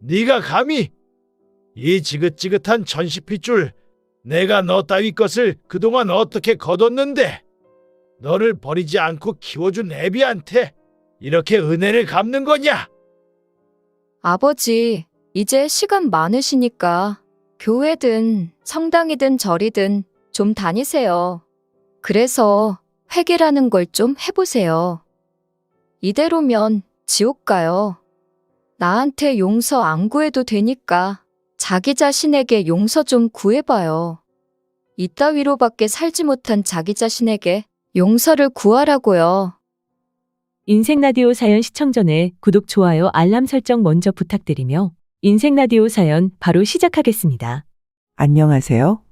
네가 감히 이 지긋지긋한 천시핏줄 내가 너 따위 것을 그동안 어떻게 거뒀는데 너를 버리지 않고 키워준 애비한테 이렇게 은혜를 갚는 거냐? 아버지, 이제 시간 많으시니까 교회든 성당이든 절이든 좀 다니세요. 그래서 회개라는 걸 좀 해보세요. 이대로면 지옥 가요. 나한테 용서 안 구해도 되니까 자기 자신에게 용서 좀 구해봐요. 이따위로밖에 살지 못한 자기 자신에게 용서를 구하라고요. 인생라디오 사연 시청 전에 구독, 좋아요, 알람 설정 먼저 부탁드리며 인생라디오 사연 바로 시작하겠습니다. 안녕하세요.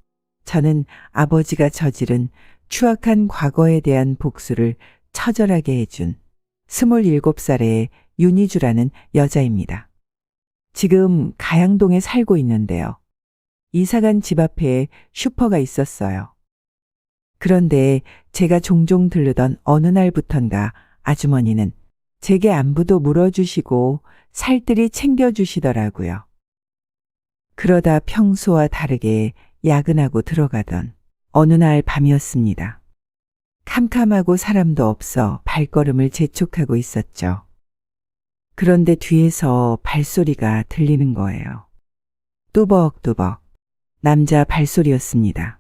저는 아버지가 저지른 추악한 과거에 대한 복수를 처절하게 해준 27살의 윤희주라는 여자입니다. 지금 가양동에 살고 있는데요. 이사간 집 앞에 슈퍼가 있었어요. 그런데 제가 종종 들르던 어느 날부턴가 아주머니는 제게 안부도 물어주시고 살뜰히 챙겨주시더라고요. 그러다 평소와 다르게 야근하고 들어가던 어느 날 밤이었습니다. 캄캄하고 사람도 없어 발걸음을 재촉하고 있었죠. 그런데 뒤에서 발소리가 들리는 거예요. 뚜벅뚜벅 남자 발소리였습니다.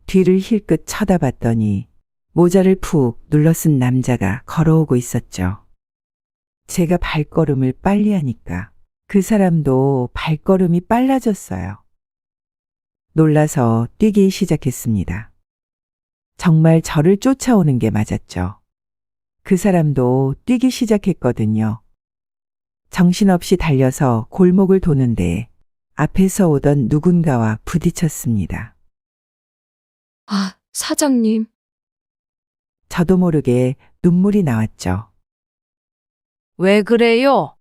뒤를 힐끗 쳐다봤더니 모자를 푹 눌러쓴 남자가 걸어오고 있었죠. 제가 발걸음을 빨리 하니까 그 사람도 발걸음이 빨라졌어요. 놀라서 뛰기 시작했습니다. 정말 저를 쫓아오는 게 맞았죠. 그 사람도 뛰기 시작했거든요. 정신없이 달려서 골목을 도는데 앞에서 오던 누군가와 부딪혔습니다. 아, 사장님. 저도 모르게 눈물이 나왔죠. 왜 그래요?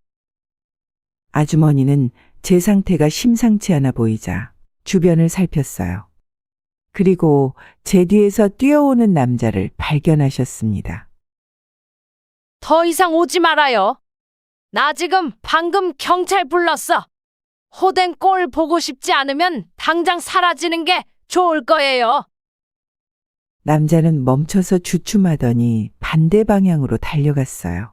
아주머니는 제 상태가 심상치 않아 보이자 주변을 살폈어요. 그리고 제 뒤에서 뛰어오는 남자를 발견하셨습니다. 더 이상 오지 말아요. 나 지금 방금 경찰 불렀어. 호된 꼴 보고 싶지 않으면 당장 사라지는 게 좋을 거예요. 남자는 멈춰서 주춤하더니 반대 방향으로 달려갔어요.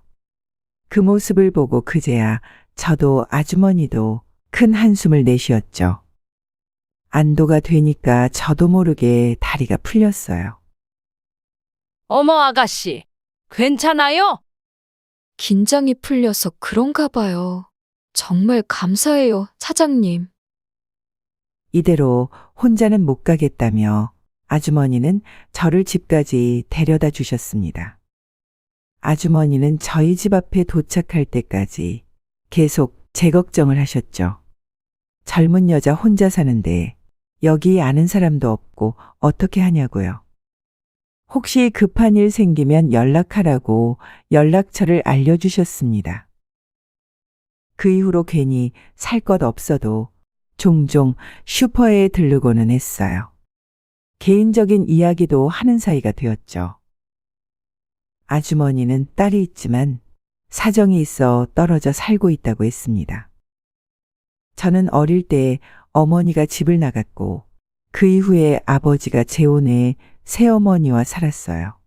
그 모습을 보고 그제야 저도 아주머니도 큰 한숨을 내쉬었죠. 안도가 되니까 저도 모르게 다리가 풀렸어요. 어머 아가씨, 괜찮아요? 긴장이 풀려서 그런가 봐요. 정말 감사해요, 사장님. 이대로 혼자는 못 가겠다며 아주머니는 저를 집까지 데려다 주셨습니다. 아주머니는 저희 집 앞에 도착할 때까지 계속 제 걱정을 하셨죠. 젊은 여자 혼자 사는데 여기 아는 사람도 없고 어떻게 하냐고요. 혹시 급한 일 생기면 연락하라고 연락처를 알려주셨습니다. 그 이후로 괜히 살 것 없어도 종종 슈퍼에 들르고는 했어요. 개인적인 이야기도 하는 사이가 되었죠. 아주머니는 딸이 있지만 사정이 있어 떨어져 살고 있다고 했습니다. 저는 어릴 때 어머니가 집을 나갔고 그 이후에 아버지가 재혼해 새어머니와 살았어요.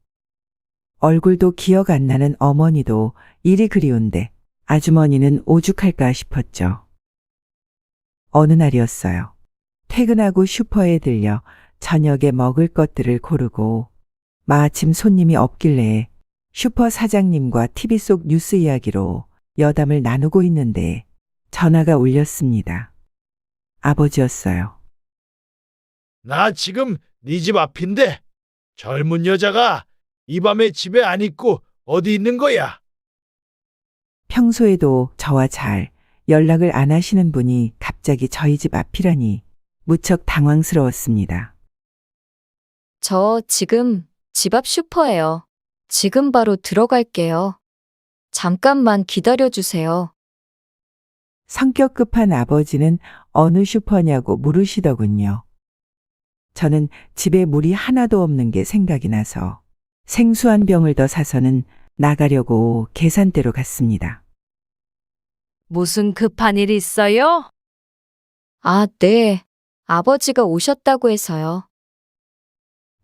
얼굴도 기억 안 나는 어머니도 일이 그리운데 아주머니는 오죽할까 싶었죠. 어느 날이었어요. 퇴근하고 슈퍼에 들려 저녁에 먹을 것들을 고르고 마침 손님이 없길래 슈퍼 사장님과 TV 속 뉴스 이야기로 여담을 나누고 있는데 전화가 울렸습니다. 아버지였어요. 나 지금 네 집 앞인데 젊은 여자가 이 밤에 집에 안 있고 어디 있는 거야? 평소에도 저와 잘 연락을 안 하시는 분이 갑자기 저희 집 앞이라니 무척 당황스러웠습니다. 저 지금 집 앞 슈퍼예요. 지금 바로 들어갈게요. 잠깐만 기다려주세요. 성격 급한 아버지는 어느 슈퍼냐고 물으시더군요. 저는 집에 물이 하나도 없는 게 생각이 나서 생수 한 병을 더 사서는 나가려고 계산대로 갔습니다. 무슨 급한 일 있어요? 아, 네. 아버지가 오셨다고 해서요.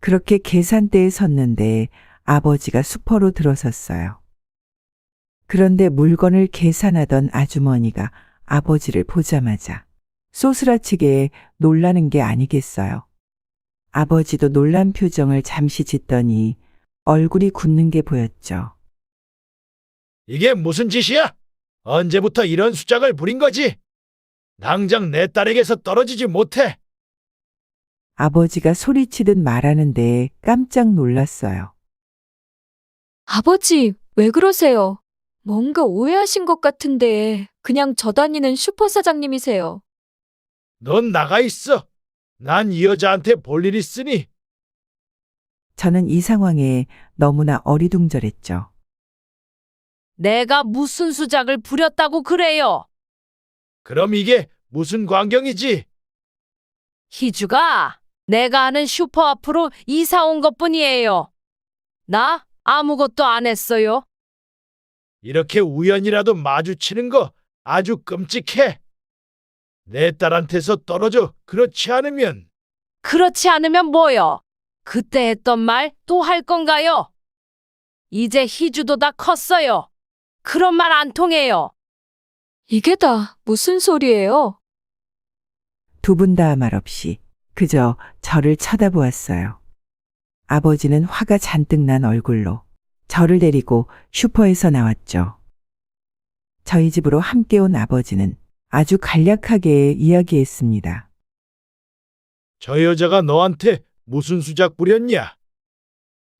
그렇게 계산대에 섰는데 아버지가 수퍼로 들어섰어요. 그런데 물건을 계산하던 아주머니가 아버지를 보자마자 소스라치게 놀라는 게 아니겠어요. 아버지도 놀란 표정을 잠시 짓더니 얼굴이 굳는 게 보였죠. 이게 무슨 짓이야? 언제부터 이런 수작을 부린 거지? 당장 내 딸에게서 떨어지지 못해. 아버지가 소리치듯 말하는데 깜짝 놀랐어요. 아버지, 왜 그러세요? 뭔가 오해하신 것 같은데 그냥 저 다니는 슈퍼 사장님이세요. 넌 나가 있어. 난 이 여자한테 볼 일 있으니. 저는 이 상황에 너무나 어리둥절했죠. 내가 무슨 수작을 부렸다고 그래요? 그럼 이게 무슨 광경이지? 희주가 내가 아는 슈퍼 앞으로 이사 온 것뿐이에요. 나 아무것도 안 했어요. 이렇게 우연이라도 마주치는 거 아주 끔찍해. 내 딸한테서 떨어져. 그렇지 않으면 그렇지 않으면 뭐요? 그때 했던 말 또 할 건가요? 이제 희주도 다 컸어요. 그런 말 안 통해요. 이게 다 무슨 소리예요? 두 분 다 말없이 그저 저를 쳐다보았어요. 아버지는 화가 잔뜩 난 얼굴로 저를 데리고 슈퍼에서 나왔죠. 저희 집으로 함께 온 아버지는 아주 간략하게 이야기했습니다. 저 여자가 너한테 무슨 수작 부렸냐?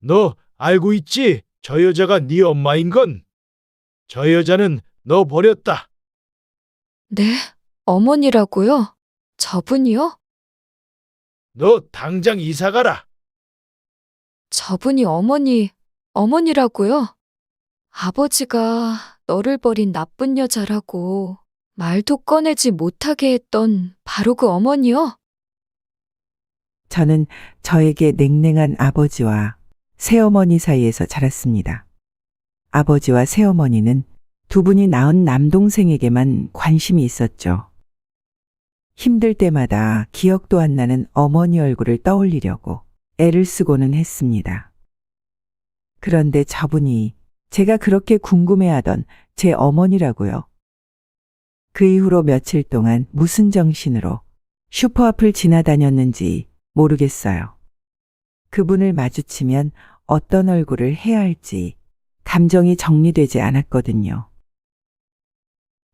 너 알고 있지? 저 여자가 네 엄마인 건. 저 여자는 너 버렸다. 네? 어머니라고요? 저분이요? 너 당장 이사 가라. 저분이 어머니라고요? 아버지가 너를 버린 나쁜 여자라고 말도 꺼내지 못하게 했던 바로 그 어머니요? 저는 저에게 냉랭한 아버지와 새어머니 사이에서 자랐습니다. 아버지와 새어머니는 두 분이 낳은 남동생에게만 관심이 있었죠. 힘들 때마다 기억도 안 나는 어머니 얼굴을 떠올리려고 애를 쓰고는 했습니다. 그런데 저분이 제가 그렇게 궁금해하던 제 어머니라고요. 그 이후로 며칠 동안 무슨 정신으로 슈퍼 앞을 지나다녔는지 모르겠어요. 그분을 마주치면 어떤 얼굴을 해야 할지 감정이 정리되지 않았거든요.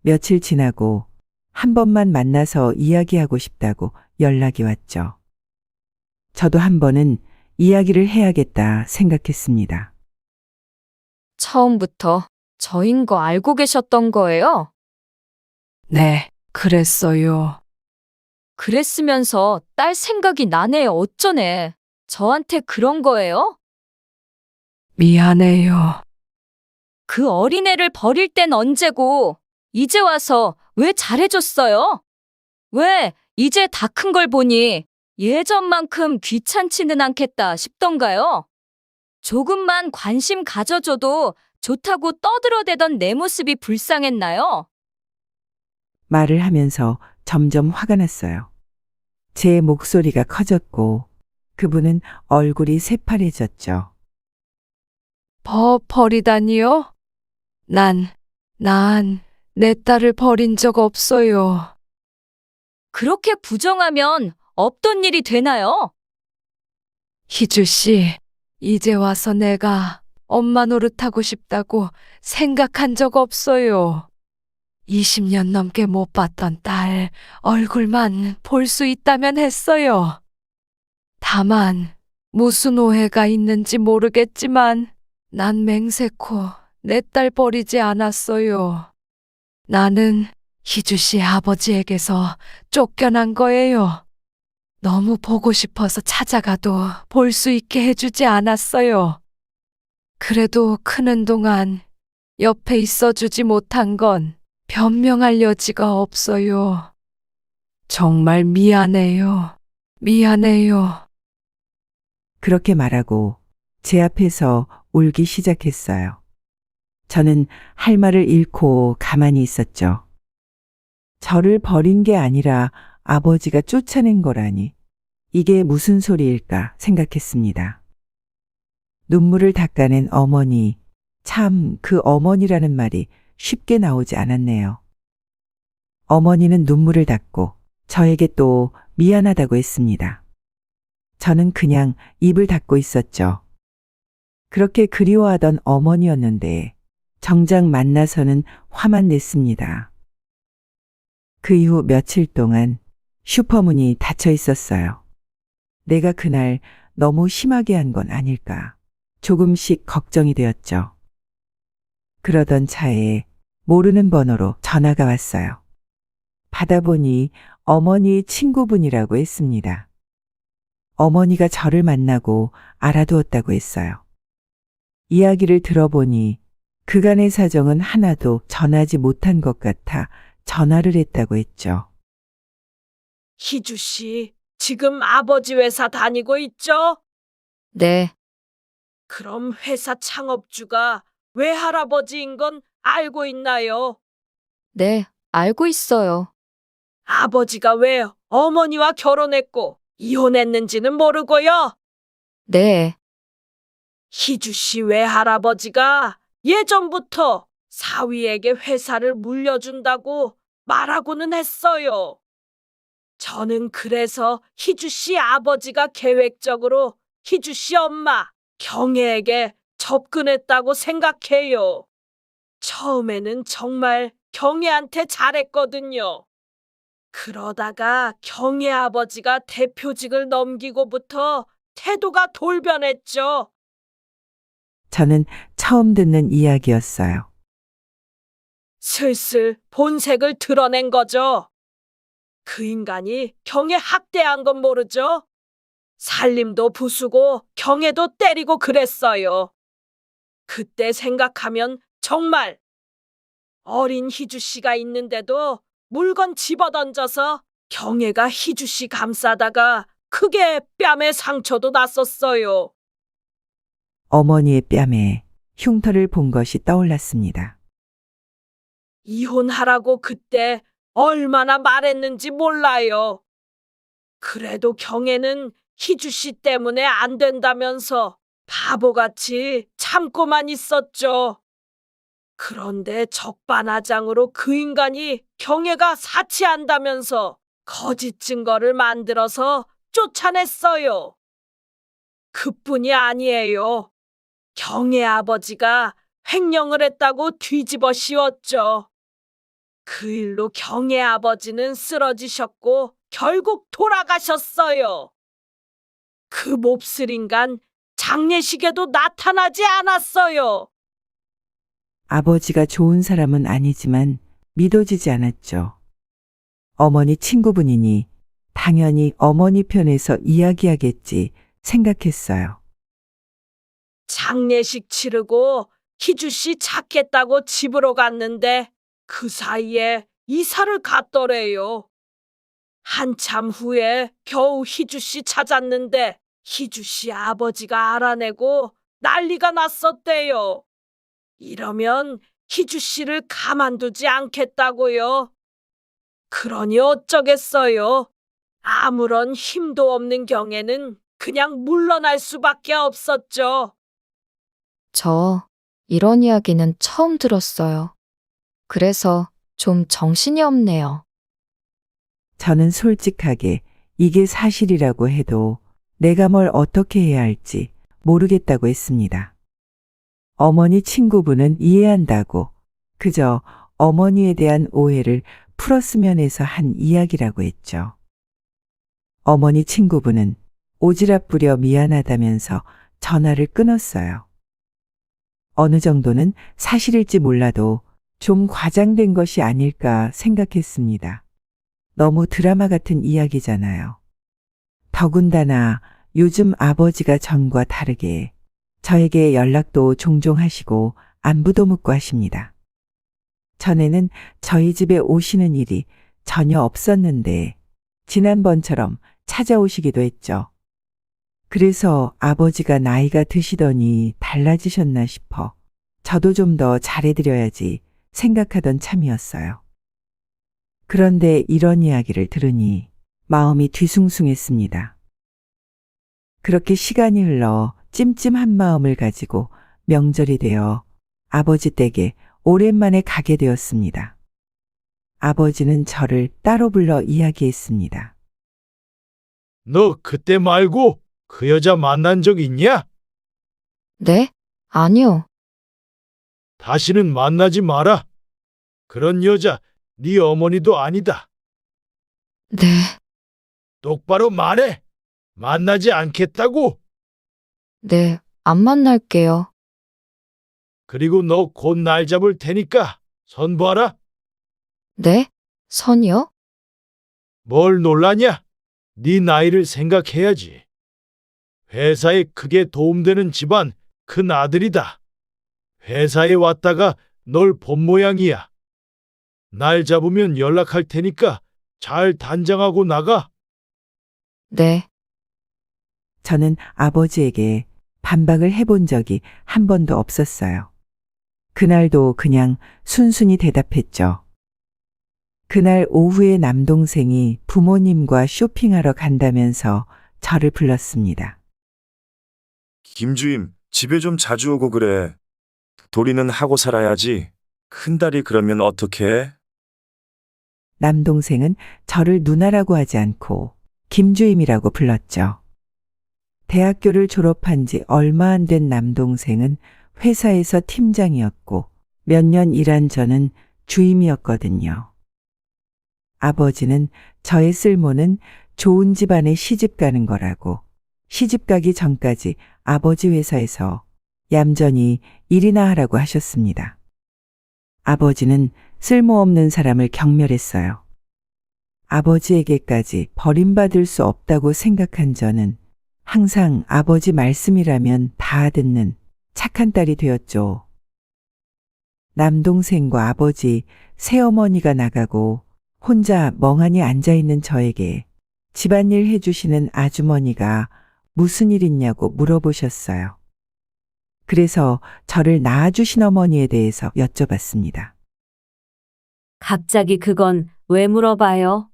며칠 지나고 한 번만 만나서 이야기하고 싶다고 연락이 왔죠. 저도 한 번은 이야기를 해야겠다 생각했습니다. 처음부터 저인 거 알고 계셨던 거예요? 네, 그랬어요. 그랬으면서 딸 생각이 나네 어쩌네. 저한테 그런 거예요? 미안해요. 그 어린애를 버릴 땐 언제고 이제 와서 왜 잘해줬어요? 왜 이제 다 큰 걸 보니 예전만큼 귀찮지는 않겠다 싶던가요? 조금만 관심 가져줘도 좋다고 떠들어대던 내 모습이 불쌍했나요? 말을 하면서 점점 화가 났어요. 제 목소리가 커졌고 그분은 얼굴이 새파래졌죠. 버리다니요? 난 내 딸을 버린 적 없어요. 그렇게 부정하면 없던 일이 되나요? 희주 씨, 이제 와서 내가 엄마 노릇하고 싶다고 생각한 적 없어요. 20년 넘게 못 봤던 딸 얼굴만 볼 수 있다면 했어요. 다만 무슨 오해가 있는지 모르겠지만 난 맹세코 내 딸 버리지 않았어요. 나는 희주 씨 아버지에게서 쫓겨난 거예요. 너무 보고 싶어서 찾아가도 볼 수 있게 해주지 않았어요. 그래도 크는 동안 옆에 있어주지 못한 건 변명할 여지가 없어요. 정말 미안해요. 미안해요. 그렇게 말하고 제 앞에서 울기 시작했어요. 저는 할 말을 잃고 가만히 있었죠. 저를 버린 게 아니라 아버지가 쫓아낸 거라니. 이게 무슨 소리일까 생각했습니다. 눈물을 닦아낸 어머니. 참, 그 어머니라는 말이 쉽게 나오지 않았네요. 어머니는 눈물을 닦고 저에게 또 미안하다고 했습니다. 저는 그냥 입을 닫고 있었죠. 그렇게 그리워하던 어머니였는데 정작 만나서는 화만 냈습니다. 그 이후 며칠 동안 슈퍼문이 닫혀 있었어요. 내가 그날 너무 심하게 한 건 아닐까 조금씩 걱정이 되었죠. 그러던 차에 모르는 번호로 전화가 왔어요. 받아보니 어머니의 친구분이라고 했습니다. 어머니가 저를 만나고 알아두었다고 했어요. 이야기를 들어보니 그간의 사정은 하나도 전하지 못한 것 같아 전화를 했다고 했죠. 희주 씨, 지금 아버지 회사 다니고 있죠? 네, 그럼 회사 창업주가 외할아버지인 건 알고 있나요? 네, 알고 있어요. 아버지가 왜 어머니와 결혼했고 이혼했는지는 모르고요. 네, 희주 씨 외할아버지가 예전부터 사위에게 회사를 물려준다고 말하고는 했어요. 저는 그래서 희주 씨 아버지가 계획적으로 희주 씨 엄마 경애에게 접근했다고 생각해요. 처음에는 정말 경애한테 잘했거든요. 그러다가 경애 아버지가 대표직을 넘기고부터 태도가 돌변했죠. 저는 처음 듣는 이야기였어요. 슬슬 본색을 드러낸 거죠. 그 인간이 경애 학대한 건 모르죠? 살림도 부수고 경애도 때리고 그랬어요. 그때 생각하면 정말 어린 희주 씨가 있는데도 물건 집어던져서 경애가 희주 씨 감싸다가 크게 뺨에 상처도 났었어요. 어머니의 뺨에 흉터를 본 것이 떠올랐습니다. 이혼하라고 그때 얼마나 말했는지 몰라요. 그래도 경애는 희주 씨 때문에 안 된다면서 바보같이 참고만 있었죠. 그런데 적반하장으로 그 인간이 경애가 사치한다면서 거짓 증거를 만들어서 쫓아냈어요. 그뿐이 아니에요. 경애 아버지가 횡령을 했다고 뒤집어 씌웠죠. 그 일로 경애 아버지는 쓰러지셨고 결국 돌아가셨어요. 그 몹쓸 인간 장례식에도 나타나지 않았어요. 아버지가 좋은 사람은 아니지만 믿어지지 않았죠. 어머니 친구분이니 당연히 어머니 편에서 이야기하겠지 생각했어요. 장례식 치르고 희주 씨 찾겠다고 집으로 갔는데 그 사이에 이사를 갔더래요. 한참 후에 겨우 희주 씨 찾았는데 희주 씨 아버지가 알아내고 난리가 났었대요. 이러면 희주 씨를 가만두지 않겠다고요. 그러니 어쩌겠어요. 아무런 힘도 없는 경애는 그냥 물러날 수밖에 없었죠. 저 이런 이야기는 처음 들었어요. 그래서 좀 정신이 없네요. 저는 솔직하게 이게 사실이라고 해도 내가 뭘 어떻게 해야 할지 모르겠다고 했습니다. 어머니 친구분은 이해한다고 그저 어머니에 대한 오해를 풀었으면 해서 한 이야기라고 했죠. 어머니 친구분은 오지랖 부려 미안하다면서 전화를 끊었어요. 어느 정도는 사실일지 몰라도 좀 과장된 것이 아닐까 생각했습니다. 너무 드라마 같은 이야기잖아요. 더군다나 요즘 아버지가 전과 다르게 저에게 연락도 종종 하시고 안부도 묻고 하십니다. 전에는 저희 집에 오시는 일이 전혀 없었는데 지난번처럼 찾아오시기도 했죠. 그래서 아버지가 나이가 드시더니 달라지셨나 싶어 저도 좀 더 잘해드려야지 생각하던 참이었어요. 그런데 이런 이야기를 들으니 마음이 뒤숭숭했습니다. 그렇게 시간이 흘러 찜찜한 마음을 가지고 명절이 되어 아버지 댁에 오랜만에 가게 되었습니다. 아버지는 저를 따로 불러 이야기했습니다. 너 그때 말고 그 여자 만난 적 있냐? 네? 아니요. 다시는 만나지 마라. 그런 여자 네 어머니도 아니다. 네. 똑바로 말해. 만나지 않겠다고. 네. 안 만날게요. 그리고 너 곧 날 잡을 테니까 선보아라. 네? 선이요? 뭘 놀라냐? 네 나이를 생각해야지. 회사에 크게 도움되는 집안 큰 아들이다. 회사에 왔다가 널 본 모양이야. 날 잡으면 연락할 테니까 잘 단장하고 나가. 네. 저는 아버지에게 반박을 해본 적이 한 번도 없었어요. 그날도 그냥 순순히 대답했죠. 그날 오후에 남동생이 부모님과 쇼핑하러 간다면서 저를 불렀습니다. 김주임, 집에 좀 자주 오고 그래. 도리는 하고 살아야지. 큰딸이 그러면 어떡해? 남동생은 저를 누나라고 하지 않고 김주임이라고 불렀죠. 대학교를 졸업한 지 얼마 안 된 남동생은 회사에서 팀장이었고 몇 년 일한 저는 주임이었거든요. 아버지는 저의 쓸모는 좋은 집안에 시집 가는 거라고 시집 가기 전까지 아버지 회사에서 얌전히 일이나 하라고 하셨습니다. 아버지는 쓸모없는 사람을 경멸했어요. 아버지에게까지 버림받을 수 없다고 생각한 저는 항상 아버지 말씀이라면 다 듣는 착한 딸이 되었죠. 남동생과 아버지, 새어머니가 나가고 혼자 멍하니 앉아있는 저에게 집안일 해주시는 아주머니가 무슨 일 있냐고 물어보셨어요. 그래서 저를 낳아주신 어머니에 대해서 여쭤봤습니다. 갑자기 그건 왜 물어봐요?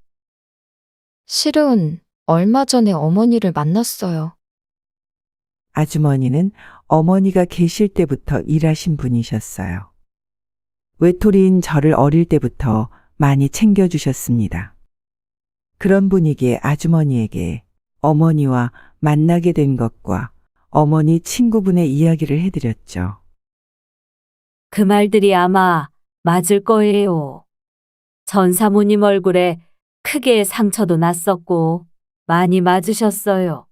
실은 얼마 전에 어머니를 만났어요. 아주머니는 어머니가 계실 때부터 일하신 분이셨어요. 외톨이인 저를 어릴 때부터 많이 챙겨주셨습니다. 그런 분위기에 아주머니에게 어머니와 만나게 된 것과 어머니 친구분의 이야기를 해드렸죠. 그 말들이 아마 맞을 거예요. 전 사모님 얼굴에 크게 상처도 났었고 많이 맞으셨어요.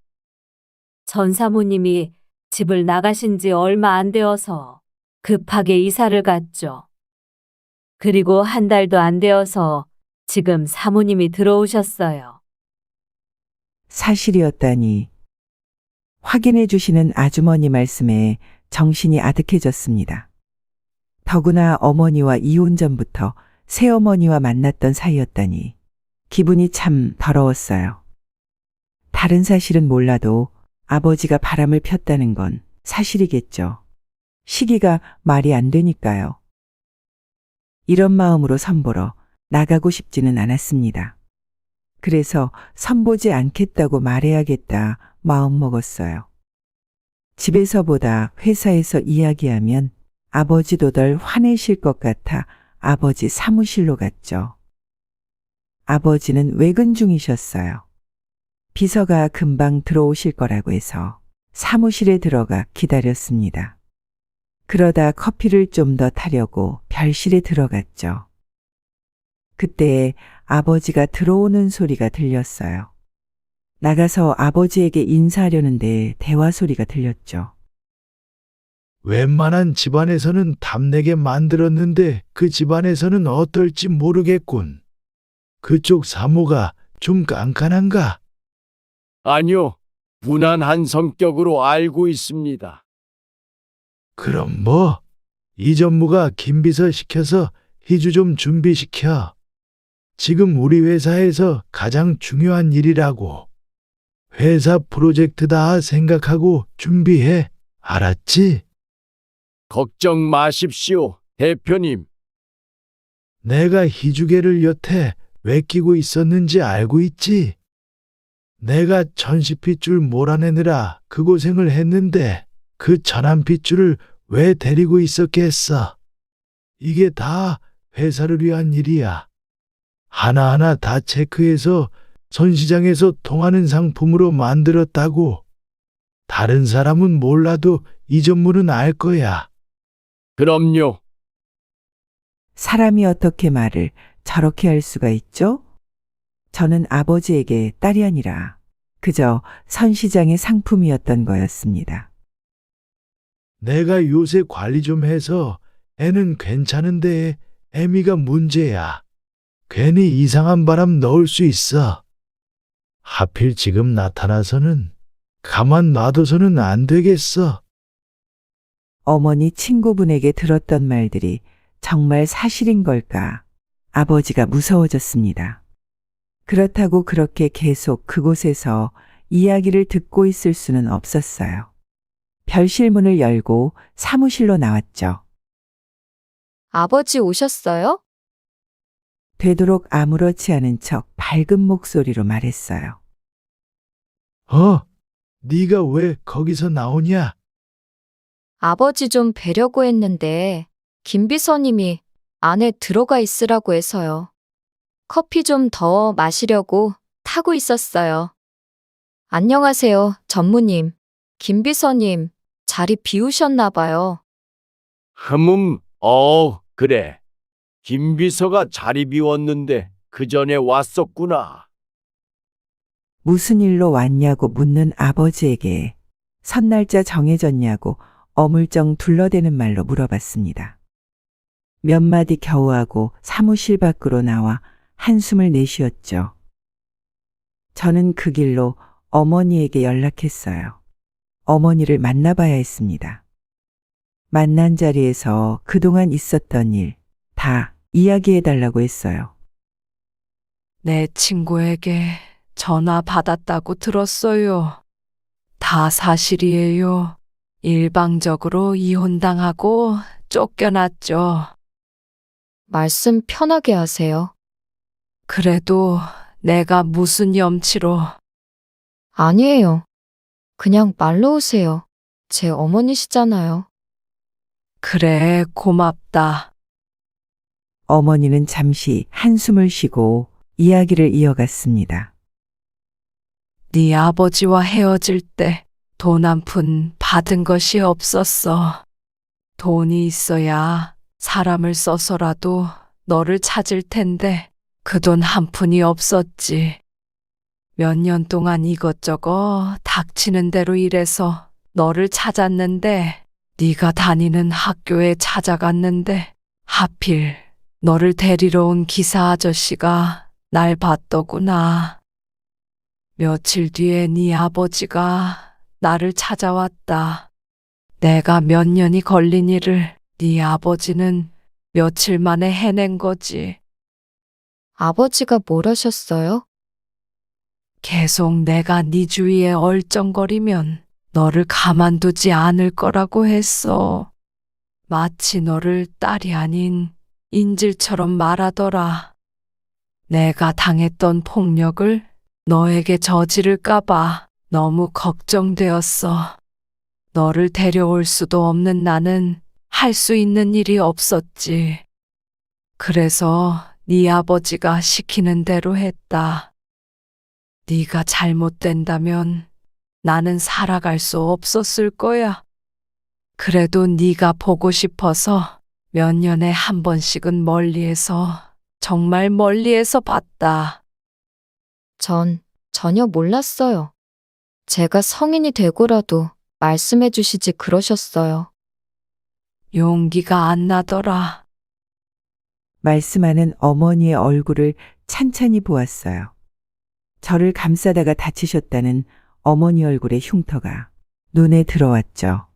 전 사모님이 집을 나가신 지 얼마 안 되어서 급하게 이사를 갔죠. 그리고 한 달도 안 되어서 지금 사모님이 들어오셨어요. 사실이었다니. 확인해 주시는 아주머니 말씀에 정신이 아득해졌습니다. 더구나 어머니와 이혼 전부터 새어머니와 만났던 사이였다니 기분이 참 더러웠어요. 다른 사실은 몰라도 아버지가 바람을 폈다는 건 사실이겠죠. 시기가 말이 안 되니까요. 이런 마음으로 선보러 나가고 싶지는 않았습니다. 그래서 선보지 않겠다고 말해야겠다 마음먹었어요. 집에서보다 회사에서 이야기하면 아버지도 덜 화내실 것 같아 아버지 사무실로 갔죠. 아버지는 외근 중이셨어요. 비서가 금방 들어오실 거라고 해서 사무실에 들어가 기다렸습니다. 그러다 커피를 좀 더 타려고 별실에 들어갔죠. 그때 아버지가 들어오는 소리가 들렸어요. 나가서 아버지에게 인사하려는데 대화 소리가 들렸죠. 웬만한 집안에서는 탐내게 만들었는데 그 집안에서는 어떨지 모르겠군. 그쪽 사모가 좀 깐깐한가? 아니요, 무난한 성격으로 알고 있습니다. 그럼 뭐? 이 전무가 김비서 시켜서 희주 좀 준비시켜. 지금 우리 회사에서 가장 중요한 일이라고. 회사 프로젝트다 생각하고 준비해. 알았지? 걱정 마십시오, 대표님. 내가 희주개를 여태 왜 끼고 있었는지 알고 있지? 내가 전시핏줄 몰아내느라 그 고생을 했는데 그 천한 핏줄을 왜 데리고 있었겠어? 이게 다 회사를 위한 일이야. 하나하나 다 체크해서 전시장에서 통하는 상품으로 만들었다고. 다른 사람은 몰라도 이 전문은 알 거야. 그럼요. 사람이 어떻게 말을 저렇게 할 수가 있죠? 저는 아버지에게 딸이 아니라 그저 선시장의 상품이었던 거였습니다. 내가 요새 관리 좀 해서 애는 괜찮은데 애미가 문제야. 괜히 이상한 바람 넣을 수 있어. 하필 지금 나타나서는 가만 놔둬서는 안 되겠어. 어머니 친구분에게 들었던 말들이 정말 사실인 걸까? 아버지가 무서워졌습니다. 그렇다고 그렇게 계속 그곳에서 이야기를 듣고 있을 수는 없었어요. 별실 문을 열고 사무실로 나왔죠. 아버지 오셨어요? 되도록 아무렇지 않은 척 밝은 목소리로 말했어요. 네가 왜 거기서 나오냐? 아버지 좀 뵈려고 했는데 김 비서님이 안에 들어가 있으라고 해서요. 커피 좀 더 마시려고 타고 있었어요. 안녕하세요, 전무님. 김 비서님, 자리 비우셨나 봐요. 그래. 김 비서가 자리 비웠는데 그 전에 왔었구나. 무슨 일로 왔냐고 묻는 아버지에게 선날짜 정해졌냐고 어물쩡 둘러대는 말로 물어봤습니다. 몇 마디 겨우 하고 사무실 밖으로 나와 한숨을 내쉬었죠. 저는 그 길로 어머니에게 연락했어요. 어머니를 만나봐야 했습니다. 만난 자리에서 그동안 있었던 일 다 이야기해달라고 했어요. 내 친구에게 전화 받았다고 들었어요. 다 사실이에요. 일방적으로 이혼당하고 쫓겨났죠. 말씀 편하게 하세요. 그래도 내가 무슨 염치로. 아니에요. 그냥 말로 오세요. 제 어머니시잖아요. 그래, 고맙다. 어머니는 잠시 한숨을 쉬고 이야기를 이어갔습니다. 네 아버지와 헤어질 때 돈 한 푼 받은 것이 없었어. 돈이 있어야 사람을 써서라도 너를 찾을 텐데 그 돈 한 푼이 없었지. 몇 년 동안 이것저것 닥치는 대로 일해서 너를 찾았는데 네가 다니는 학교에 찾아갔는데 하필 너를 데리러 온 기사 아저씨가 날 봤더구나. 며칠 뒤에 네 아버지가 나를 찾아왔다. 내가 몇 년이 걸린 일을 네 아버지는 며칠 만에 해낸 거지. 아버지가 뭘 하셨어요? 계속 내가 네 주위에 얼쩡거리면 너를 가만두지 않을 거라고 했어. 마치 너를 딸이 아닌 인질처럼 말하더라. 내가 당했던 폭력을 너에게 저지를까봐 너무 걱정되었어. 너를 데려올 수도 없는 나는 할 수 있는 일이 없었지. 그래서 네 아버지가 시키는 대로 했다. 네가 잘못된다면 나는 살아갈 수 없었을 거야. 그래도 네가 보고 싶어서 몇 년에 한 번씩은 멀리에서, 정말 멀리에서 봤다. 전 전혀 몰랐어요. 제가 성인이 되고라도 말씀해 주시지 그러셨어요. 용기가 안 나더라. 말씀하는 어머니의 얼굴을 찬찬히 보았어요. 저를 감싸다가 다치셨다는 어머니 얼굴의 흉터가 눈에 들어왔죠.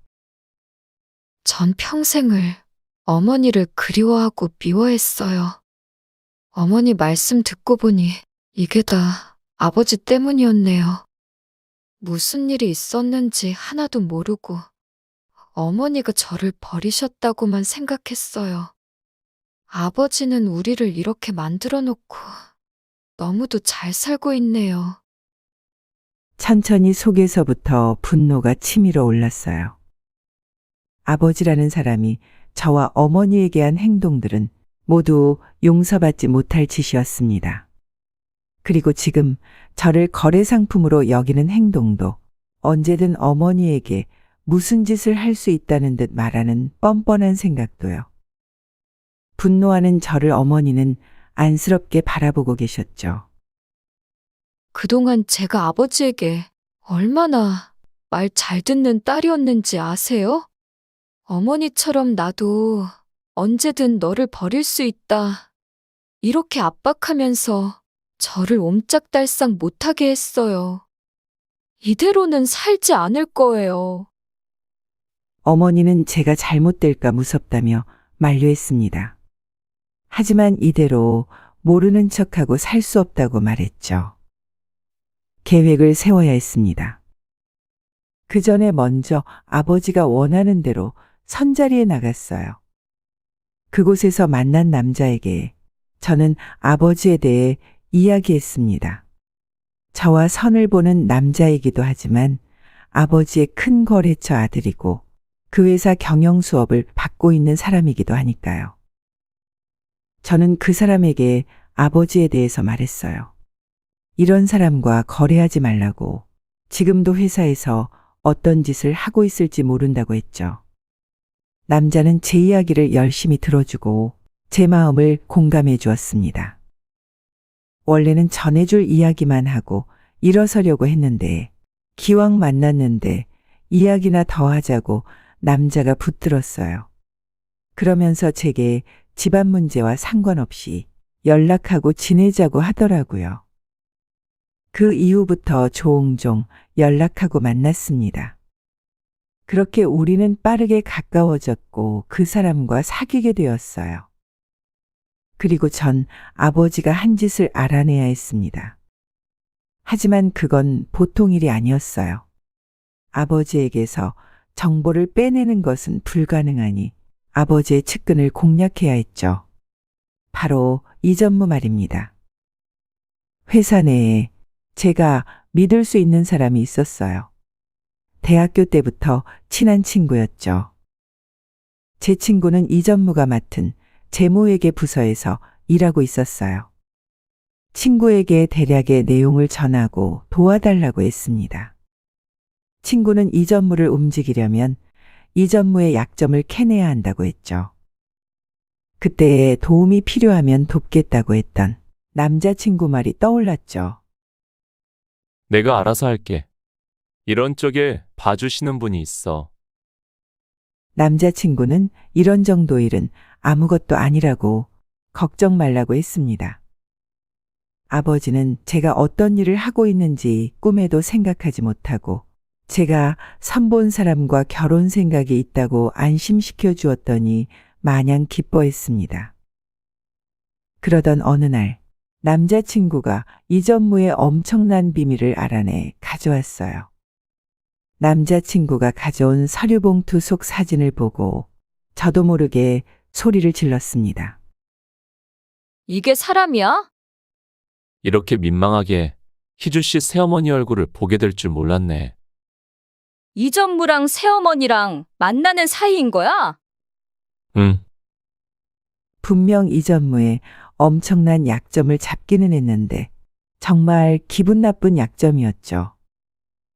전 평생을 어머니를 그리워하고 미워했어요. 어머니 말씀 듣고 보니 이게 다 아버지 때문이었네요. 무슨 일이 있었는지 하나도 모르고 어머니가 저를 버리셨다고만 생각했어요. 아버지는 우리를 이렇게 만들어 놓고 너무도 잘 살고 있네요. 천천히 속에서부터 분노가 치밀어 올랐어요. 아버지라는 사람이 저와 어머니에게 한 행동들은 모두 용서받지 못할 짓이었습니다. 그리고 지금 저를 거래 상품으로 여기는 행동도 언제든 어머니에게 무슨 짓을 할 수 있다는 듯 말하는 뻔뻔한 생각도요. 분노하는 저를 어머니는 안쓰럽게 바라보고 계셨죠. 그동안 제가 아버지에게 얼마나 말 잘 듣는 딸이었는지 아세요? 어머니처럼 나도 언제든 너를 버릴 수 있다. 이렇게 압박하면서 저를 옴짝달싹 못하게 했어요. 이대로는 살지 않을 거예요. 어머니는 제가 잘못될까 무섭다며 만류했습니다. 하지만 이대로 모르는 척하고 살 수 없다고 말했죠. 계획을 세워야 했습니다. 그 전에 먼저 아버지가 원하는 대로 선자리에 나갔어요. 그곳에서 만난 남자에게 저는 아버지에 대해 이야기했습니다. 저와 선을 보는 남자이기도 하지만 아버지의 큰 거래처 아들이고 그 회사 경영 수업을 받고 있는 사람이기도 하니까요. 저는 그 사람에게 아버지에 대해서 말했어요. 이런 사람과 거래하지 말라고, 지금도 회사에서 어떤 짓을 하고 있을지 모른다고 했죠. 남자는 제 이야기를 열심히 들어주고 제 마음을 공감해 주었습니다. 원래는 전해줄 이야기만 하고 일어서려고 했는데 기왕 만났는데 이야기나 더 하자고 남자가 붙들었어요. 그러면서 제게 집안 문제와 상관없이 연락하고 지내자고 하더라고요. 그 이후부터 종종 연락하고 만났습니다. 그렇게 우리는 빠르게 가까워졌고 그 사람과 사귀게 되었어요. 그리고 전 아버지가 한 짓을 알아내야 했습니다. 하지만 그건 보통 일이 아니었어요. 아버지에게서 정보를 빼내는 것은 불가능하니 아버지의 측근을 공략해야 했죠. 바로 이전무 말입니다. 회사 내에 제가 믿을 수 있는 사람이 있었어요. 대학교 때부터 친한 친구였죠. 제 친구는 이전무가 맡은 재무회계 부서에서 일하고 있었어요. 친구에게 대략의 내용을 전하고 도와달라고 했습니다. 친구는 이전무를 움직이려면 이전무의 약점을 캐내야 한다고 했죠. 그때에 도움이 필요하면 돕겠다고 했던 남자친구 말이 떠올랐죠. 내가 알아서 할게. 이런 쪽에 봐주시는 분이 있어. 남자친구는 이런 정도 일은 아무것도 아니라고 걱정 말라고 했습니다. 아버지는 제가 어떤 일을 하고 있는지 꿈에도 생각하지 못하고 제가 선본 사람과 결혼 생각이 있다고 안심시켜 주었더니 마냥 기뻐했습니다. 그러던 어느 날 남자친구가 이전무의 엄청난 비밀을 알아내 가져왔어요. 남자친구가 가져온 서류봉투 속 사진을 보고 저도 모르게 소리를 질렀습니다. 이게 사람이야? 이렇게 민망하게 희주 씨 새어머니 얼굴을 보게 될 줄 몰랐네. 이전무랑 새어머니랑 만나는 사이인 거야? 응, 분명 이전무의 엄청난 약점을 잡기는 했는데 정말 기분 나쁜 약점이었죠.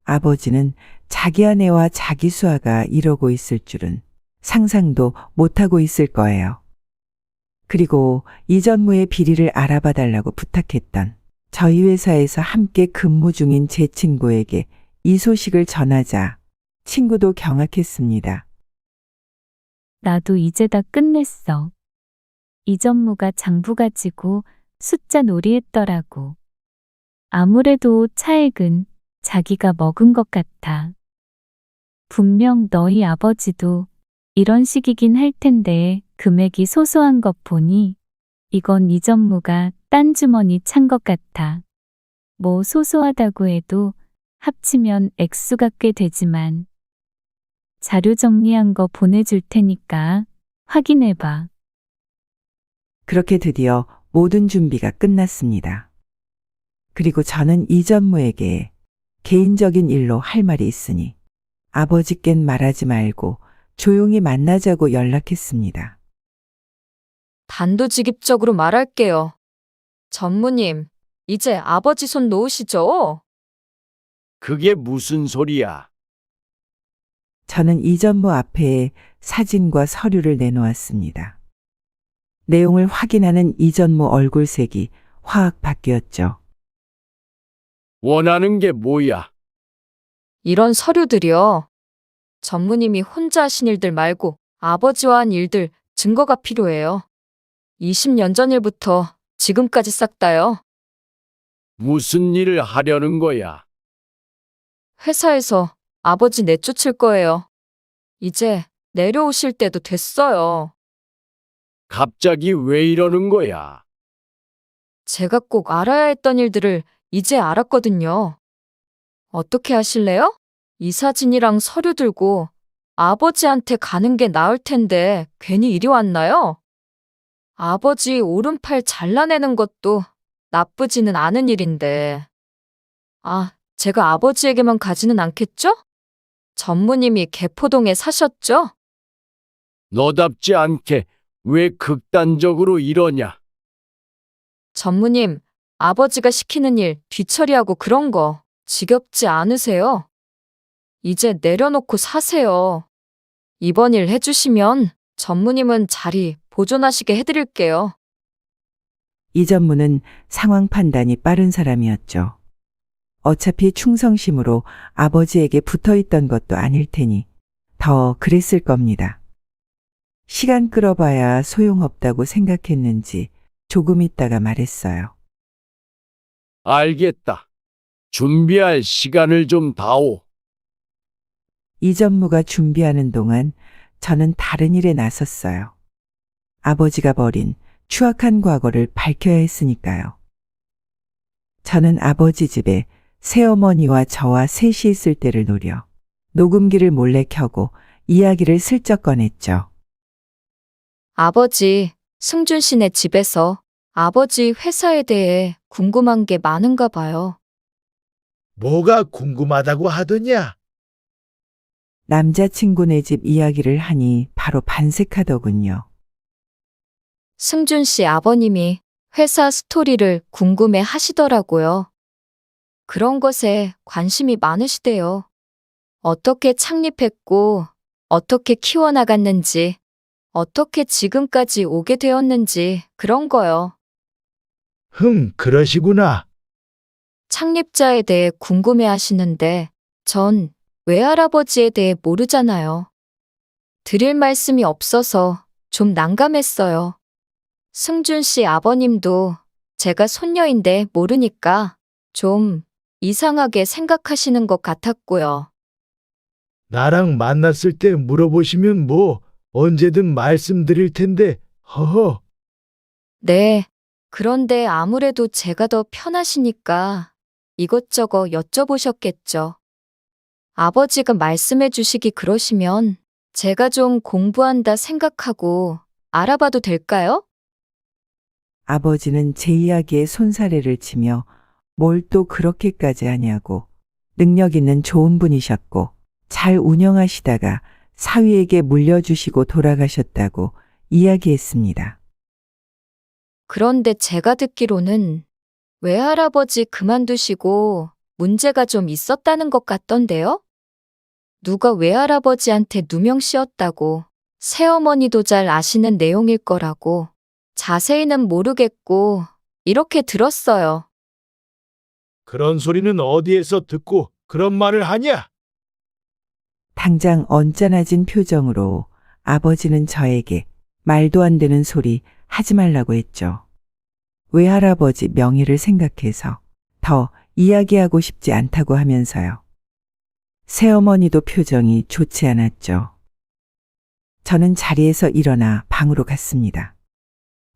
아버지는 자기 아내와 자기 수아가 이러고 있을 줄은 상상도 못하고 있을 거예요. 그리고 이전무의 비리를 알아봐 달라고 부탁했던 저희 회사에서 함께 근무 중인 제 친구에게 이 소식을 전하자 친구도 경악했습니다. 나도 이제 다 끝냈어. 이전무가 장부 가지고 숫자 놀이했더라고. 아무래도 차액은 자기가 먹은 것 같아. 분명 너희 아버지도 이런 식이긴 할 텐데 금액이 소소한 것 보니 이건 이전무가 딴 주머니 찬 것 같아. 뭐 소소하다고 해도 합치면 액수가 꽤 되지만 자료 정리한 거 보내줄 테니까 확인해봐. 그렇게 드디어 모든 준비가 끝났습니다. 그리고 저는 이전무에게 개인적인 일로 할 말이 있으니 아버지껜 말하지 말고 조용히 만나자고 연락했습니다. 단도직입적으로 말할게요. 전무님, 이제 아버지 손 놓으시죠? 그게 무슨 소리야? 저는 이전무 앞에 사진과 서류를 내놓았습니다. 내용을 확인하는 이전무 얼굴색이 화학 바뀌었죠. 원하는 게 뭐야? 이런 서류들이요. 전무님이 혼자 하신 일들 말고 아버지와 한 일들 증거가 필요해요. 20년 전 일부터 지금까지 싹 다요. 무슨 일을 하려는 거야? 회사에서 아버지 내쫓을 거예요. 이제 내려오실 때도 됐어요. 갑자기 왜 이러는 거야? 제가 꼭 알아야 했던 일들을 이제 알았거든요. 어떻게 하실래요? 이 사진이랑 서류 들고 아버지한테 가는 게 나을 텐데 괜히 이리 왔나요? 아버지 오른팔 잘라내는 것도 나쁘지는 않은 일인데. 아, 제가 아버지에게만 가지는 않겠죠? 전무님이 개포동에 사셨죠? 너답지 않게 왜 극단적으로 이러냐? 전무님, 아버지가 시키는 일 뒤처리하고 그런 거 지겹지 않으세요? 이제 내려놓고 사세요. 이번 일 해주시면 전무님은 자리 보존하시게 해드릴게요. 이전무는 상황 판단이 빠른 사람이었죠. 어차피 충성심으로 아버지에게 붙어 있던 것도 아닐 테니 더 그랬을 겁니다. 시간 끌어봐야 소용없다고 생각했는지 조금 있다가 말했어요. 알겠다. 준비할 시간을 좀 다오. 이전무가 준비하는 동안 저는 다른 일에 나섰어요. 아버지가 버린 추악한 과거를 밝혀야 했으니까요. 저는 아버지 집에 새어머니와 저와 셋이 있을 때를 노려 녹음기를 몰래 켜고 이야기를 슬쩍 꺼냈죠. 아버지, 승준 씨네 집에서 아버지 회사에 대해 궁금한 게 많은가 봐요. 뭐가 궁금하다고 하더냐? 남자친구네 집 이야기를 하니 바로 반색하더군요. 승준 씨 아버님이 회사 스토리를 궁금해 하시더라고요. 그런 것에 관심이 많으시대요. 어떻게 창립했고, 어떻게 키워나갔는지, 어떻게 지금까지 오게 되었는지 그런 거요. 그러시구나. 창립자에 대해 궁금해 하시는데 전 외할아버지에 대해 모르잖아요. 드릴 말씀이 없어서 좀 난감했어요. 승준 씨 아버님도 제가 손녀인데 모르니까 좀 이상하게 생각하시는 것 같았고요. 나랑 만났을 때 물어보시면 뭐 언제든 말씀드릴 텐데, 허허. 네. 그런데 아무래도 제가 더 편하시니까 이것저것 여쭤보셨겠죠. 아버지가 말씀해 주시기 그러시면 제가 좀 공부한다 생각하고 알아봐도 될까요? 아버지는 제 이야기에 손사래를 치며 뭘 또 그렇게까지 하냐고 능력 있는 좋은 분이셨고 잘 운영하시다가 사위에게 물려주시고 돌아가셨다고 이야기했습니다. 그런데 제가 듣기로는 외할아버지 그만두시고 문제가 좀 있었다는 것 같던데요? 누가 외할아버지한테 누명 씌웠다고 새어머니도 잘 아시는 내용일 거라고 자세히는 모르겠고 이렇게 들었어요. 그런 소리는 어디에서 듣고 그런 말을 하냐? 당장 언짢아진 표정으로 아버지는 저에게 말도 안 되는 소리 하지 말라고 했죠. 외할아버지 명의를 생각해서 더 이야기하고 싶지 않다고 하면서요. 새어머니도 표정이 좋지 않았죠. 저는 자리에서 일어나 방으로 갔습니다.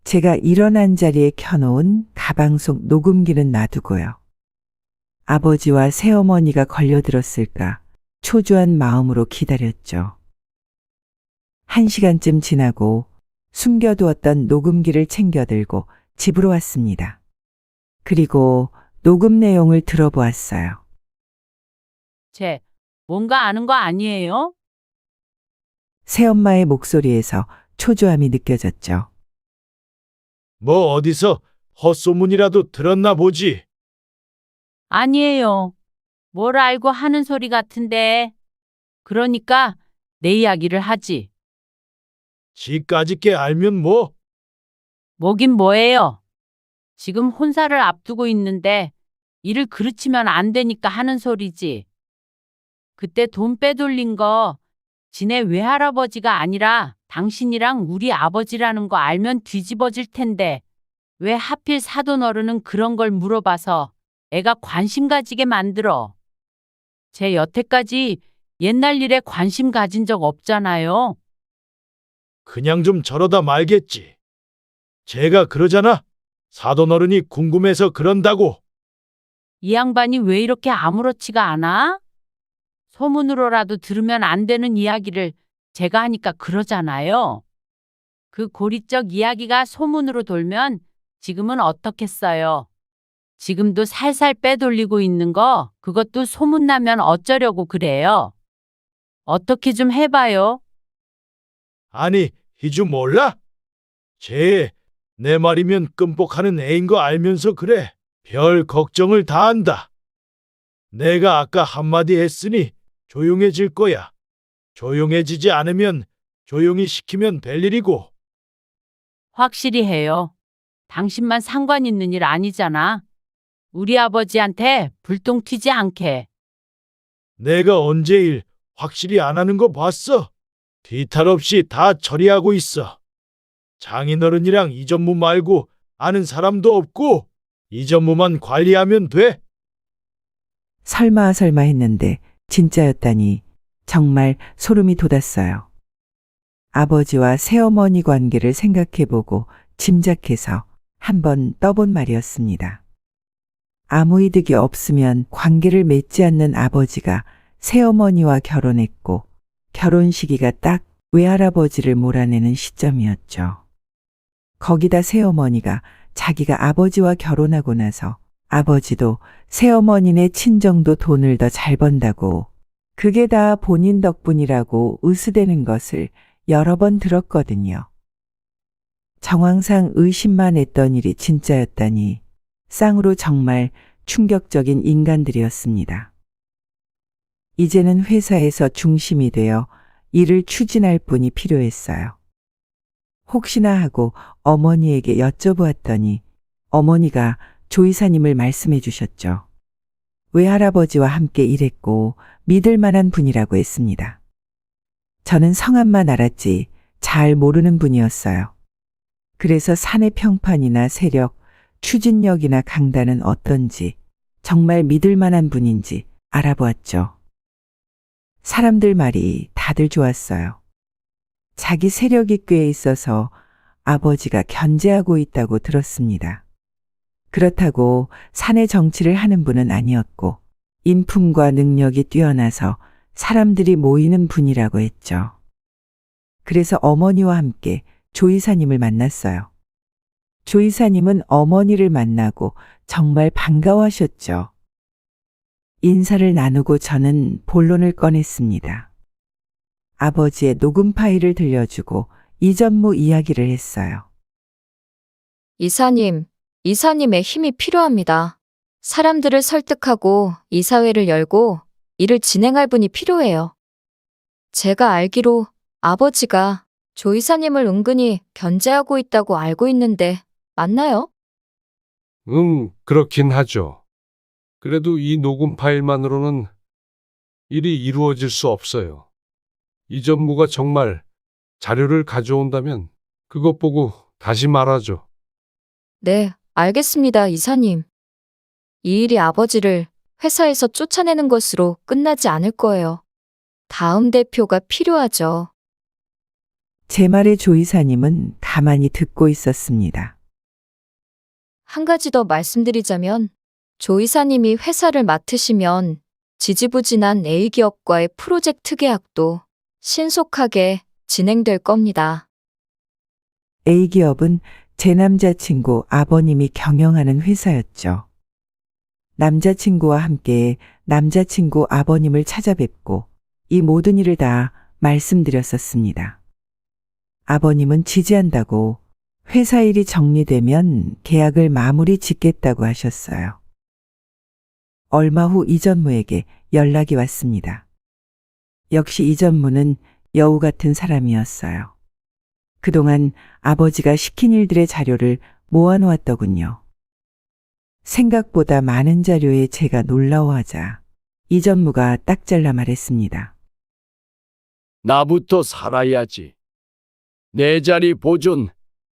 제가 일어난 자리에 켜놓은 가방 속 녹음기는 놔두고요. 아버지와 새어머니가 걸려들었을까 초조한 마음으로 기다렸죠. 1시간쯤 지나고 숨겨두었던 녹음기를 챙겨들고 집으로 왔습니다. 그리고 녹음 내용을 들어보았어요. 쟤 뭔가 아는 거 아니에요? 새엄마의 목소리에서 초조함이 느껴졌죠. 뭐 어디서 헛소문이라도 들었나 보지. 아니에요. 뭘 알고 하는 소리 같은데. 그러니까 내 이야기를 하지. 지까짓 게 알면 뭐? 뭐긴 뭐예요. 지금 혼사를 앞두고 있는데 일을 그르치면 안 되니까 하는 소리지. 그때 돈 빼돌린 거 지네 외할아버지가 아니라 당신이랑 우리 아버지라는 거 알면 뒤집어질 텐데 왜 하필 사돈 어른은 그런 걸 물어봐서 애가 관심 가지게 만들어. 제 여태까지 옛날 일에 관심 가진 적 없잖아요. 그냥 좀 저러다 말겠지. 제가 그러잖아. 사돈 어른이 궁금해서 그런다고. 이 양반이 왜 이렇게 아무렇지가 않아? 소문으로라도 들으면 안 되는 이야기를 제가 하니까 그러잖아요. 그 고리적 이야기가 소문으로 돌면 지금은 어떻겠어요? 지금도 살살 빼돌리고 있는 거 그것도 소문나면 어쩌려고 그래요? 어떻게 좀 해봐요. 아니, 희주 몰라? 쟤 내 말이면 끔뻑하는 애인 거 알면서 그래. 별 걱정을 다 한다. 내가 아까 한마디 했으니 조용해질 거야. 조용해지지 않으면 조용히 시키면 될 일이고. 확실히 해요. 당신만 상관 있는 일 아니잖아. 우리 아버지한테 불똥 튀지 않게. 내가 언제 일 확실히 안 하는 거 봤어? 뒤탈 없이 다 처리하고 있어. 장인어른이랑 이전무 말고 아는 사람도 없고 이전무만 관리하면 돼. 설마 했는데 진짜였다니 정말 소름이 돋았어요. 아버지와 새어머니 관계를 생각해보고 짐작해서 한번 떠본 말이었습니다. 아무 이득이 없으면 관계를 맺지 않는 아버지가 새어머니와 결혼했고 결혼 시기가 딱 외할아버지를 몰아내는 시점이었죠. 거기다 새어머니가 자기가 아버지와 결혼하고 나서 아버지도 새어머니네 친정도 돈을 더 잘 번다고 그게 다 본인 덕분이라고 으스대는 것을 여러 번 들었거든요. 정황상 의심만 했던 일이 진짜였다니 쌍으로 정말 충격적인 인간들이었습니다. 이제는 회사에서 중심이 되어 일을 추진할 분이 필요했어요. 혹시나 하고 어머니에게 여쭤보았더니 어머니가 조 이사님을 말씀해 주셨죠. 외할아버지와 함께 일했고 믿을 만한 분이라고 했습니다. 저는 성함만 알았지 잘 모르는 분이었어요. 그래서 사내 평판이나 세력, 추진력이나 강단은 어떤지 정말 믿을 만한 분인지 알아보았죠. 사람들 말이 다들 좋았어요. 자기 세력이 꽤 있어서 아버지가 견제하고 있다고 들었습니다. 그렇다고 사내 정치를 하는 분은 아니었고 인품과 능력이 뛰어나서 사람들이 모이는 분이라고 했죠. 그래서 어머니와 함께 조 이사님을 만났어요. 조 이사님은 어머니를 만나고 정말 반가워하셨죠. 인사를 나누고 저는 본론을 꺼냈습니다. 아버지의 녹음 파일을 들려주고 이전무 이야기를 했어요. 이사님의 힘이 필요합니다. 사람들을 설득하고 이사회를 열고 일을 진행할 분이 필요해요. 제가 알기로 아버지가 조 이사님을 은근히 견제하고 있다고 알고 있는데 맞나요? 그렇긴 하죠. 그래도 이 녹음 파일만으로는 일이 이루어질 수 없어요. 이전무가 정말 자료를 가져온다면 그것 보고 다시 말하죠. 네, 알겠습니다, 이사님. 이 일이 아버지를 회사에서 쫓아내는 것으로 끝나지 않을 거예요. 다음 대표가 필요하죠. 제 말에 조 이사님은 가만히 듣고 있었습니다. 한 가지 더 말씀드리자면 조 이사님이 회사를 맡으시면 지지부진한 A기업과의 프로젝트 계약도 신속하게 진행될 겁니다. A기업은 제 남자친구 아버님이 경영하는 회사였죠. 남자친구와 함께 남자친구 아버님을 찾아뵙고 이 모든 일을 다 말씀드렸었습니다. 아버님은 지지한다고 회사 일이 정리되면 계약을 마무리 짓겠다고 하셨어요. 얼마 후 이전무에게 연락이 왔습니다. 역시 이전무는 여우 같은 사람이었어요. 그동안 아버지가 시킨 일들의 자료를 모아놓았더군요. 생각보다 많은 자료에 제가 놀라워하자 이전무가 딱 잘라 말했습니다. 나부터 살아야지. 내 자리 보존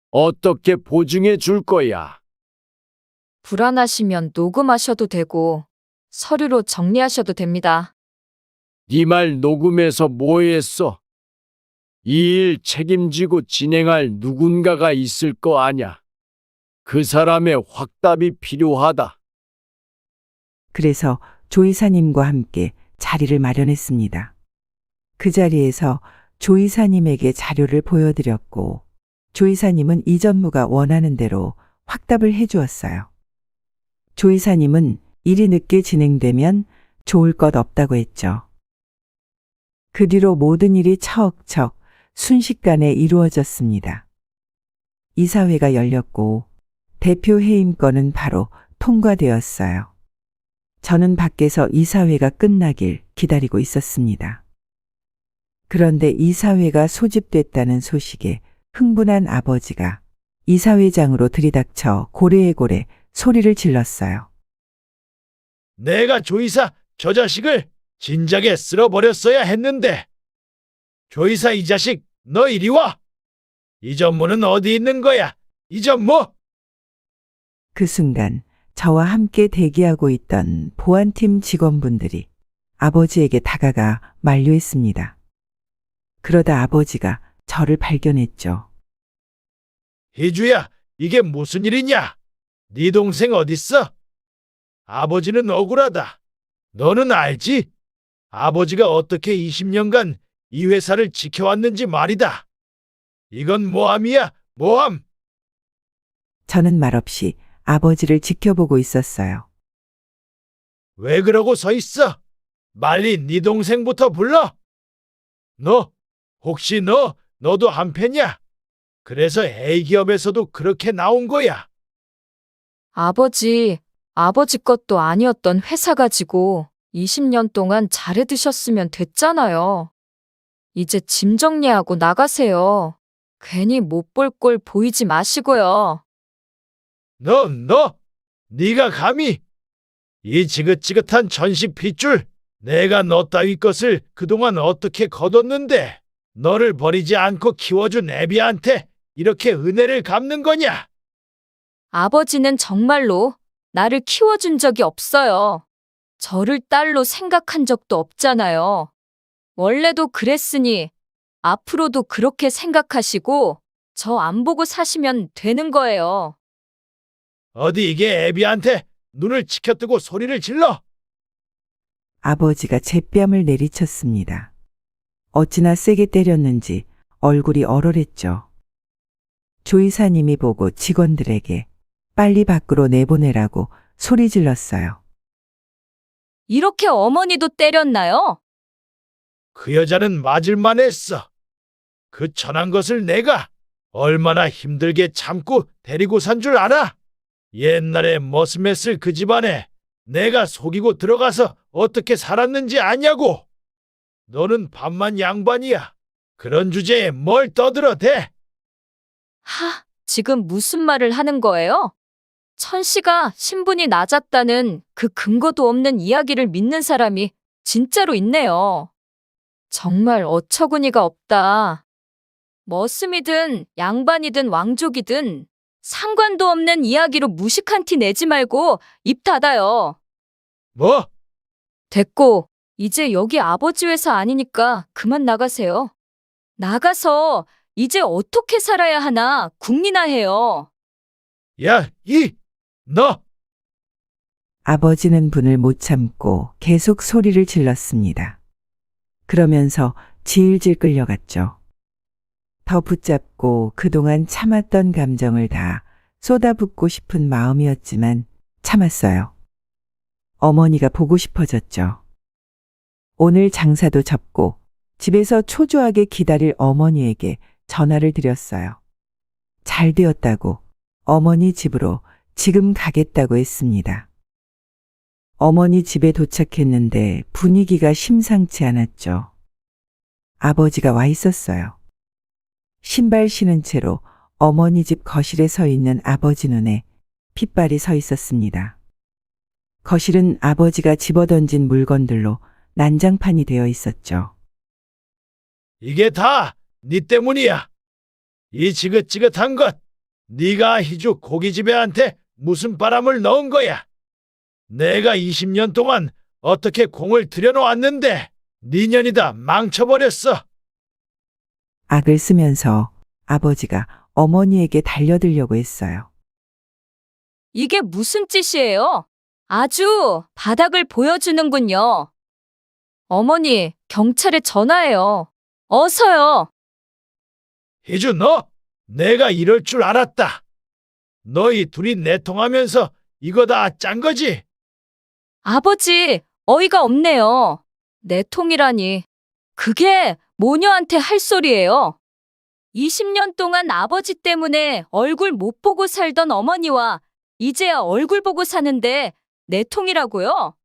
어떻게 보증해 줄 거야? 불안하시면 녹음하셔도 되고 서류로 정리하셔도 됩니다. 네 말 녹음해서 뭐 했어? 이 일 책임지고 진행할 누군가가 있을 거 아냐? 그 사람의 확답이 필요하다. 그래서 조 이사님과 함께 자리를 마련했습니다. 그 자리에서 조 이사님에게 자료를 보여드렸고 조 이사님은 이전무가 원하는 대로 확답을 해주었어요. 조 이사님은 일이 늦게 진행되면 좋을 것 없다고 했죠. 그 뒤로 모든 일이 척척 순식간에 이루어졌습니다. 이사회가 열렸고 대표 해임권은 바로 통과되었어요. 저는 밖에서 이사회가 끝나길 기다리고 있었습니다. 그런데 이사회가 소집됐다는 소식에 흥분한 아버지가 이사회장으로 들이닥쳐 고래의 고래 소리를 질렀어요. 내가 조이사 저 자식을 진작에 쓸어버렸어야 했는데. 조이사 이 자식 너 이리 와. 이전무는 어디 있는 거야? 이전무. 그 순간 저와 함께 대기하고 있던 보안팀 직원분들이 아버지에게 다가가 만류했습니다. 그러다 아버지가 저를 발견했죠. 희주야, 이게 무슨 일이냐? 네 동생 어딨어? 아버지는 억울하다. 너는 알지? 아버지가 어떻게 20년간 이 회사를 지켜왔는지 말이다. 이건 모함이야, 모함. 저는 말없이 아버지를 지켜보고 있었어요. 왜 그러고 서 있어? 빨리 네 동생부터 불러. 너, 혹시 너도 한패냐? 그래서 A기업에서도 그렇게 나온 거야. 아버지 것도 아니었던 회사 가지고 20년 동안 잘해드셨으면 됐잖아요. 이제 짐 정리하고 나가세요. 괜히 못 볼 꼴 보이지 마시고요. 네가 감히 이 지긋지긋한 전시 핏줄 내가 너 따위 것을 그동안 어떻게 거뒀는데 너를 버리지 않고 키워준 애비한테 이렇게 은혜를 갚는 거냐? 아버지는 정말로 나를 키워준 적이 없어요. 저를 딸로 생각한 적도 없잖아요. 원래도 그랬으니 앞으로도 그렇게 생각하시고 저 안 보고 사시면 되는 거예요. 어디 이게 애비한테 눈을 치켜뜨고 소리를 질러? 아버지가 제 뺨을 내리쳤습니다. 어찌나 세게 때렸는지 얼굴이 얼얼했죠. 조 이사님이 보고 직원들에게 빨리 밖으로 내보내라고 소리 질렀어요. 이렇게 어머니도 때렸나요? 그 여자는 맞을만 했어. 그 천한 것을 내가 얼마나 힘들게 참고 데리고 산 줄 알아? 옛날에 머슴했을 그 집안에 내가 속이고 들어가서 어떻게 살았는지 아냐고. 너는 반만 양반이야. 그런 주제에 뭘 떠들어대? 지금 무슨 말을 하는 거예요? 천 씨가 신분이 낮았다는 그 근거도 없는 이야기를 믿는 사람이 진짜로 있네요. 정말 어처구니가 없다. 머슴이든 양반이든 왕족이든 상관도 없는 이야기로 무식한 티 내지 말고 입 닫아요. 뭐? 됐고, 이제 여기 아버지 회사 아니니까 그만 나가세요. 나가서 이제 어떻게 살아야 하나 궁리나 해요. 야, 너! 아버지는 분을 못 참고 계속 소리를 질렀습니다. 그러면서 질질 끌려갔죠. 더 붙잡고 그동안 참았던 감정을 다 쏟아붓고 싶은 마음이었지만 참았어요. 어머니가 보고 싶어졌죠. 오늘 장사도 접고 집에서 초조하게 기다릴 어머니에게 전화를 드렸어요. 잘 되었다고 어머니 집으로 지금 가겠다고 했습니다. 어머니 집에 도착했는데 분위기가 심상치 않았죠. 아버지가 와 있었어요. 신발 신은 채로 어머니 집 거실에 서 있는 아버지 눈에 핏발이 서 있었습니다. 거실은 아버지가 집어던진 물건들로 난장판이 되어 있었죠. 이게 다 네 때문이야. 이 지긋지긋한 것, 네가 희주 고깃집애한테 무슨 바람을 넣은 거야? 내가 20년 동안 어떻게 공을 들여놓았는데 네 년이 다 망쳐버렸어. 악을 쓰면서 아버지가 어머니에게 달려들려고 했어요. 이게 무슨 짓이에요? 아주 바닥을 보여주는군요. 어머니, 경찰에 전화해요. 어서요. 희주 너, 내가 이럴 줄 알았다. 너희 둘이 내통하면서 이거 다 짠 거지? 아버지, 어이가 없네요. 내통이라니. 그게 모녀한테 할 소리예요. 20년 동안 아버지 때문에 얼굴 못 보고 살던 어머니와 이제야 얼굴 보고 사는데 내통이라고요?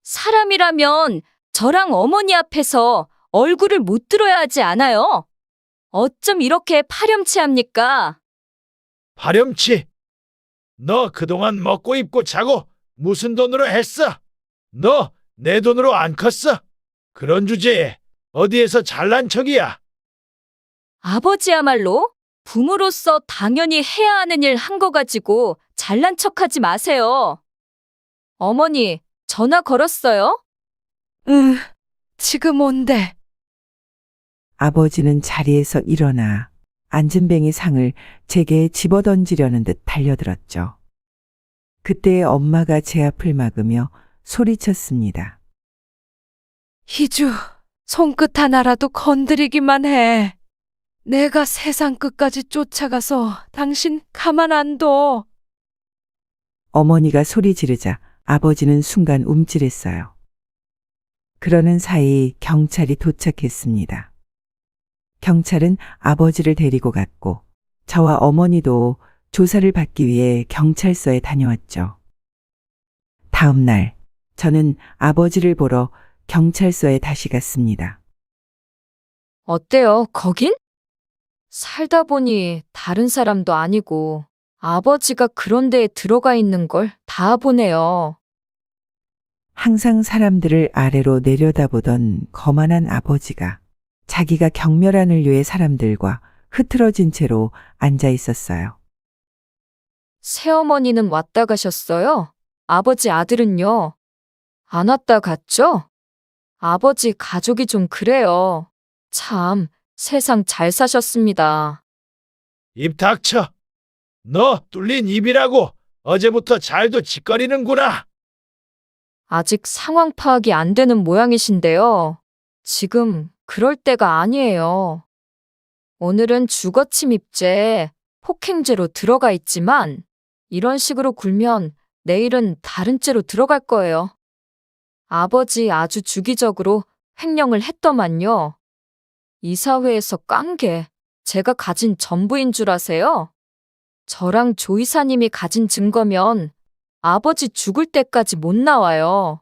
사람이라면 저랑 어머니 앞에서 얼굴을 못 들어야 하지 않아요? 어쩜 이렇게 파렴치합니까? 파렴치. 너 그동안 먹고 입고 자고 무슨 돈으로 했어? 너 내 돈으로 안 컸어? 그런 주제에 어디에서 잘난 척이야? 아버지야말로 부모로서 당연히 해야 하는 일 한 거 가지고 잘난 척하지 마세요. 어머니, 전화 걸었어요? 응, 지금 온대. 아버지는 자리에서 일어나 안전뱅이 상을 제게 집어던지려는 듯 달려들었죠. 그때 엄마가 제 앞을 막으며 소리쳤습니다. 희주, 손끝 하나라도 건드리기만 해. 내가 세상 끝까지 쫓아가서 당신 가만 안 둬. 어머니가 소리 지르자 아버지는 순간 움찔했어요. 그러는 사이 경찰이 도착했습니다. 경찰은 아버지를 데리고 갔고 저와 어머니도 조사를 받기 위해 경찰서에 다녀왔죠. 다음 날 저는 아버지를 보러 경찰서에 다시 갔습니다. 어때요, 거긴? 살다 보니 다른 사람도 아니고 아버지가 그런 데에 들어가 있는 걸 다 보네요. 항상 사람들을 아래로 내려다보던 거만한 아버지가 자기가 경멸한 인류의 사람들과 흐트러진 채로 앉아 있었어요. 새어머니는 왔다 가셨어요? 아버지 아들은요? 안 왔다 갔죠? 아버지 가족이 좀 그래요. 참, 세상 잘 사셨습니다. 입 닥쳐. 너 뚫린 입이라고 어제부터 잘도 짓거리는구나. 아직 상황 파악이 안 되는 모양이신데요. 지금 그럴 때가 아니에요. 오늘은 주거침입죄, 폭행죄로 들어가 있지만 이런 식으로 굴면 내일은 다른 죄로 들어갈 거예요. 아버지 아주 주기적으로 횡령을 했더만요. 이사회에서 깐 게 제가 가진 전부인 줄 아세요? 저랑 조 이사님이 가진 증거면 아버지 죽을 때까지 못 나와요.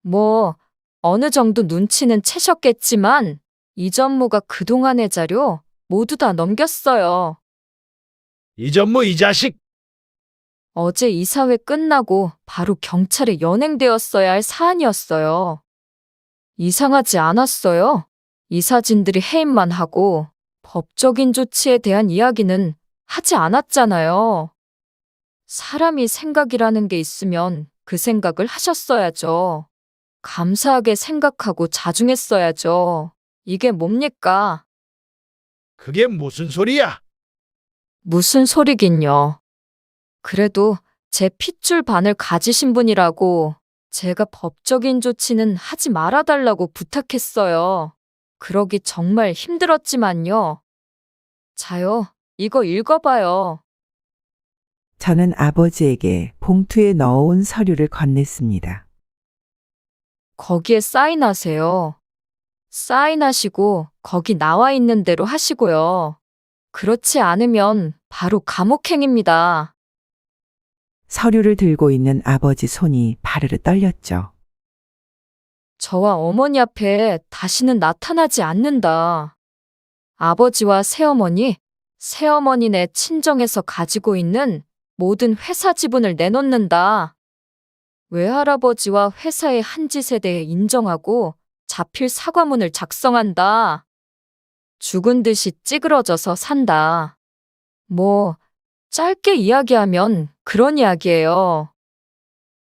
뭐 어느 정도 눈치는 채셨겠지만 이 전무가 그동안의 자료 모두 다 넘겼어요. 이전무 이 자식. 어제 이사회 끝나고 바로 경찰에 연행되었어야 할 사안이었어요. 이상하지 않았어요. 이사진들이 해임만 하고 법적인 조치에 대한 이야기는 하지 않았잖아요. 사람이 생각이라는 게 있으면 그 생각을 하셨어야죠. 감사하게 생각하고 자중했어야죠. 이게 뭡니까? 그게 무슨 소리야? 무슨 소리긴요. 그래도 제 핏줄 반을 가지신 분이라고 제가 법적인 조치는 하지 말아달라고 부탁했어요. 그러기 정말 힘들었지만요. 자요, 이거 읽어봐요. 저는 아버지에게 봉투에 넣어온 서류를 건넸습니다. 거기에 사인하세요. 사인하시고 거기 나와 있는 대로 하시고요. 그렇지 않으면 바로 감옥행입니다. 서류를 들고 있는 아버지 손이 바르르 떨렸죠. 저와 어머니 앞에 다시는 나타나지 않는다. 아버지와 새어머니, 새어머니네 친정에서 가지고 있는 모든 회사 지분을 내놓는다. 외할아버지와 회사의 한 짓에 대해 인정하고 자필 사과문을 작성한다. 죽은 듯이 찌그러져서 산다. 뭐, 짧게 이야기하면 그런 이야기예요.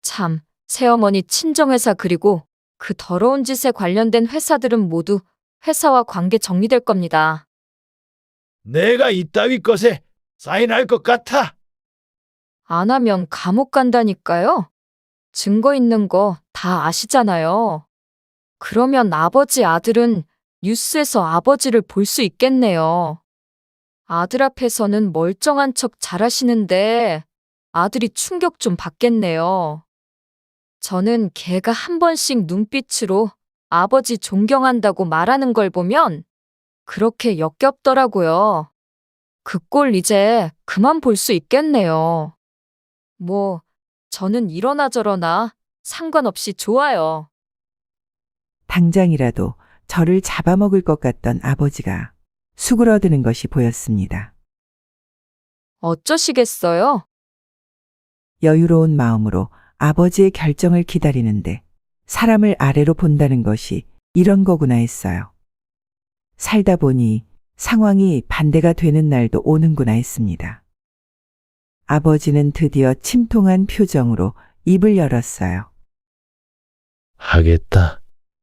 참, 새어머니 친정회사 그리고 그 더러운 짓에 관련된 회사들은 모두 회사와 관계 정리될 겁니다. 내가 이따위 것에 사인할 것 같아. 안 하면 감옥 간다니까요. 증거 있는 거 다 아시잖아요. 그러면 아버지 아들은 뉴스에서 아버지를 볼 수 있겠네요. 아들 앞에서는 멀쩡한 척 잘하시는데 아들이 충격 좀 받겠네요. 저는 걔가 한 번씩 눈빛으로 아버지 존경한다고 말하는 걸 보면 그렇게 역겹더라고요. 그 꼴 이제 그만 볼 수 있겠네요. 뭐, 저는 이러나 저러나 상관없이 좋아요. 당장이라도 저를 잡아먹을 것 같던 아버지가 수그러드는 것이 보였습니다. 어쩌시겠어요? 여유로운 마음으로 아버지의 결정을 기다리는데 사람을 아래로 본다는 것이 이런 거구나 했어요. 살다 보니 상황이 반대가 되는 날도 오는구나 했습니다. 아버지는 드디어 침통한 표정으로 입을 열었어요. 하겠다.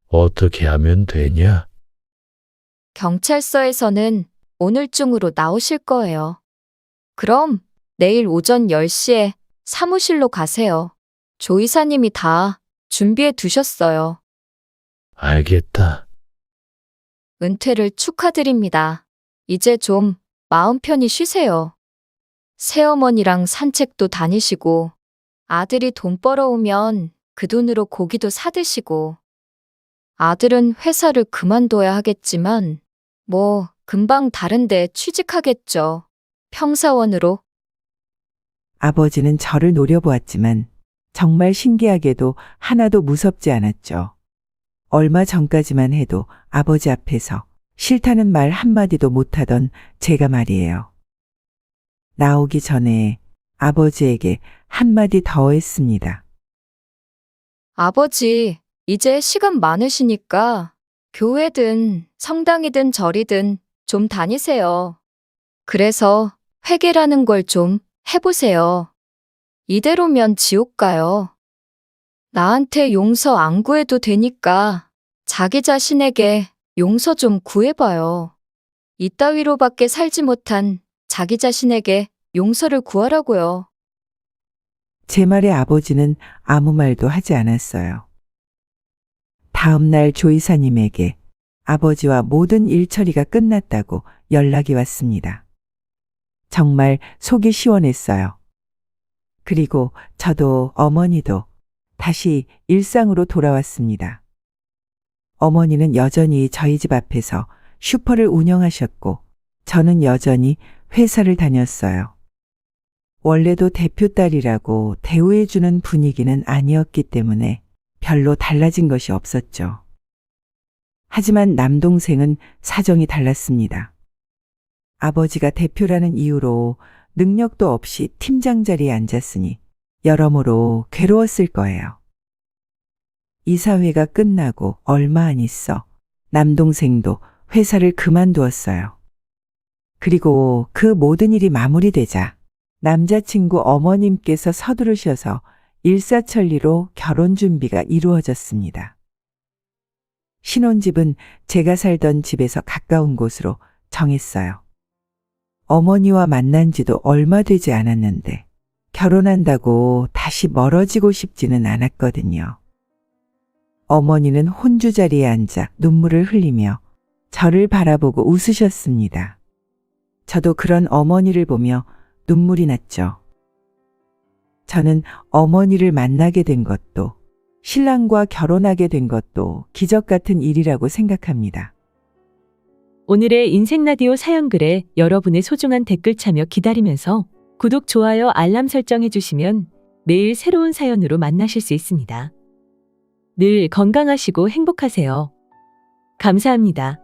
어떻게 하면 되냐? 경찰서에서는 오늘 중으로 나오실 거예요. 그럼 내일 오전 10시에 사무실로 가세요. 조 이사님이 다 준비해 두셨어요. 알겠다. 은퇴를 축하드립니다. 이제 좀 마음 편히 쉬세요. 새어머니랑 산책도 다니시고 아들이 돈 벌어오면 그 돈으로 고기도 사드시고 아들은 회사를 그만둬야 하겠지만 뭐 금방 다른 데 취직하겠죠. 평사원으로. 아버지는 저를 노려보았지만 정말 신기하게도 하나도 무섭지 않았죠. 얼마 전까지만 해도 아버지 앞에서 싫다는 말 한마디도 못하던 제가 말이에요. 나오기 전에 아버지에게 한마디 더 했습니다. 아버지, 이제 시간 많으시니까 교회든 성당이든 절이든 좀 다니세요. 그래서 회개라는 걸 좀 해보세요. 이대로면 지옥 가요. 나한테 용서 안 구해도 되니까 자기 자신에게 용서 좀 구해봐요. 이따위로밖에 살지 못한 자기 자신에게 용서를 구하라고요. 제 말에 아버지는 아무 말도 하지 않았어요. 다음 날 조 이사님에게 아버지와 모든 일처리가 끝났다고 연락이 왔습니다. 정말 속이 시원했어요. 그리고 저도 어머니도 다시 일상으로 돌아왔습니다. 어머니는 여전히 저희 집 앞에서 슈퍼를 운영하셨고 저는 여전히 회사를 다녔어요. 원래도 대표 딸이라고 대우해주는 분위기는 아니었기 때문에 별로 달라진 것이 없었죠. 하지만 남동생은 사정이 달랐습니다. 아버지가 대표라는 이유로 능력도 없이 팀장 자리에 앉았으니 여러모로 괴로웠을 거예요. 이사회가 끝나고 얼마 안 있어 남동생도 회사를 그만두었어요. 그리고 그 모든 일이 마무리되자 남자친구 어머님께서 서두르셔서 일사천리로 결혼 준비가 이루어졌습니다. 신혼집은 제가 살던 집에서 가까운 곳으로 정했어요. 어머니와 만난 지도 얼마 되지 않았는데 결혼한다고 다시 멀어지고 싶지는 않았거든요. 어머니는 혼주 자리에 앉아 눈물을 흘리며 저를 바라보고 웃으셨습니다. 저도 그런 어머니를 보며 눈물이 났죠. 저는 어머니를 만나게 된 것도, 신랑과 결혼하게 된 것도 기적 같은 일이라고 생각합니다. 오늘의 인생라디오 사연글에 여러분의 소중한 댓글 참여 기다리면서 구독, 좋아요, 알람 설정해 주시면 매일 새로운 사연으로 만나실 수 있습니다. 늘 건강하시고 행복하세요. 감사합니다.